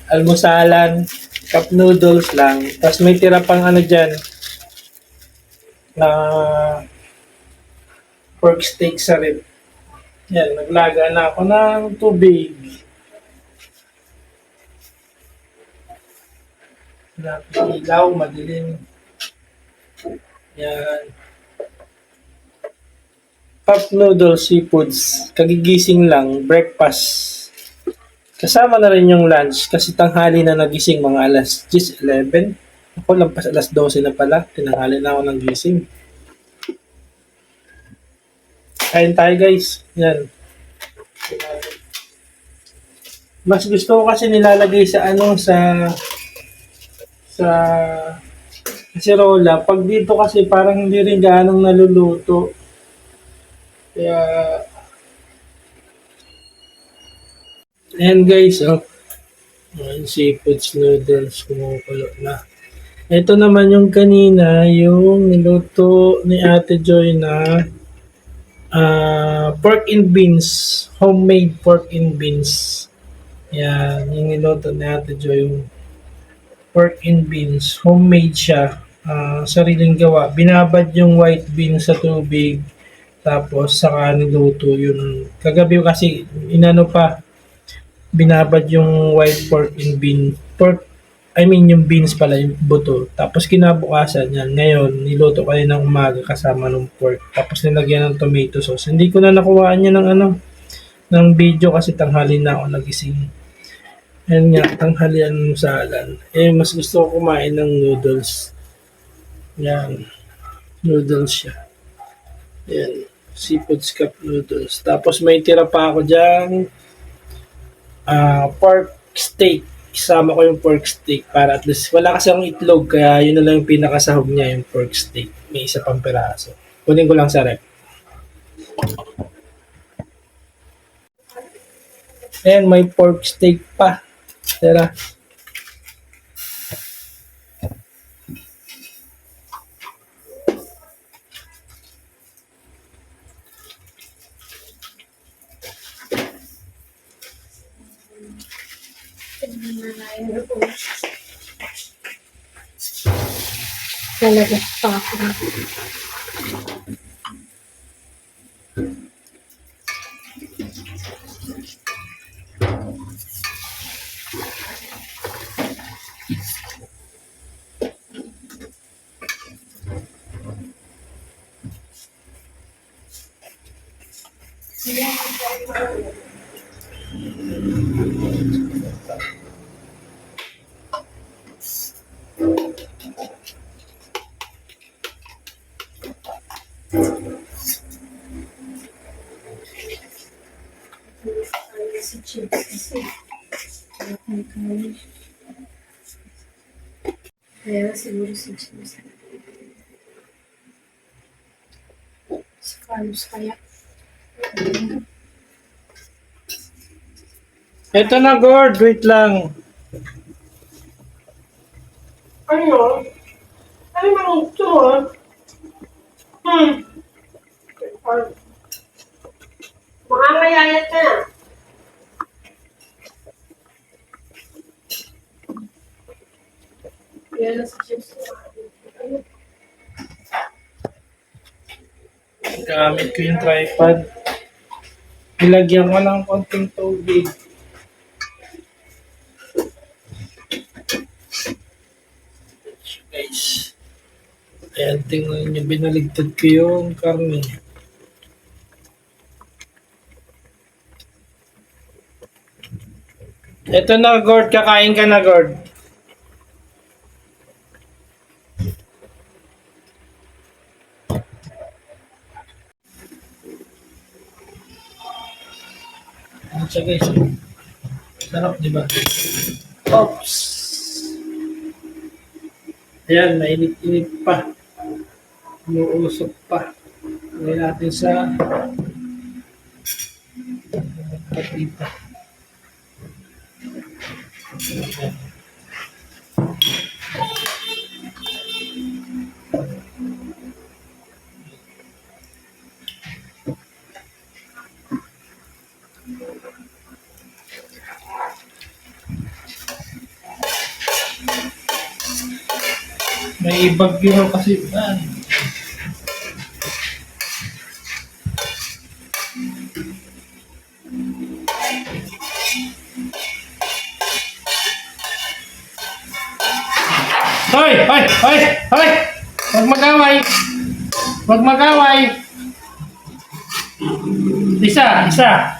almusalan, cup noodles lang. Tapos may tira pang ano dyan, na pork steak sa rib. Yan, naglaga na ako ng tubig. Ilaw, madilim. Yan. Cup noodles, seafoods. Kagigising lang, breakfast. Kasama na rin yung lunch kasi tanghali na nagising mga alas 10, 11. Ako lampas alas 12 na pala. Tinanghali na ako ng gising. Kain tayo guys. Yan. Mas gusto ko kasi nilalagay sa sa kasirola. Pag dito kasi parang hindi rin gaanong naluluto. Kaya ayan guys, oh. Ayan, seafoods noodles kumukulo na. Ito naman yung kanina, yung niluto ni Ate Joy na pork and beans, homemade pork and beans. Yan, yung niluto ni Ate Joy, yung pork and beans, homemade siya, sariling gawa. Binabad yung white beans sa tubig, tapos saka niluto yun. Kagabi kasi inano pa, binabad yung white pork and bean, yung beans pala, yung buto. Tapos kinabukasan yan, ngayon, niluto ko ng umaga kasama ng pork. Tapos nilagyan ng tomato sauce. Hindi ko na nakuhaan yan ng video kasi tanghali na ako nagising. Yan nga, tanghalian ng salan. Mas gusto ko kumain ng noodles. Yan, noodles siya. Yan, seafood cup noodles. Tapos may tira pa ako dyan, pork steak. Isama ko yung pork steak para at least wala kasi akong itlog kaya yun na lang yung pinakasahog niya, yung pork steak. May isa pang piraso. Kunin ko lang sa rep. Ayan, may pork steak pa. Tara. Lalagyan pa ako. Si Chips kasi. Kaya siguro si Chips. Si Carlos kaya. Ito na, Gord. Wait lang. Ano? Ano mang ito, Makakayayat ka na. Yan si Chips. Gamit ko yung tripod. Ilagyan ko ng konting tubig. Guys. Ayan, tingnan nyo. Binaligtad ko yung karne. Ito na, Gord. Kakain ka na, Gord. Ano siya, guys? Sarap, di ba? Oops! Ayan, mainit-init pa. Umuusok pa. Lagyan natin sa patita. Ayan. May bagyo raw kasi. Hoy! Hoy! Hoy! Hoy! Huwag mag-away! Huwag mag-away! Isa! Isa!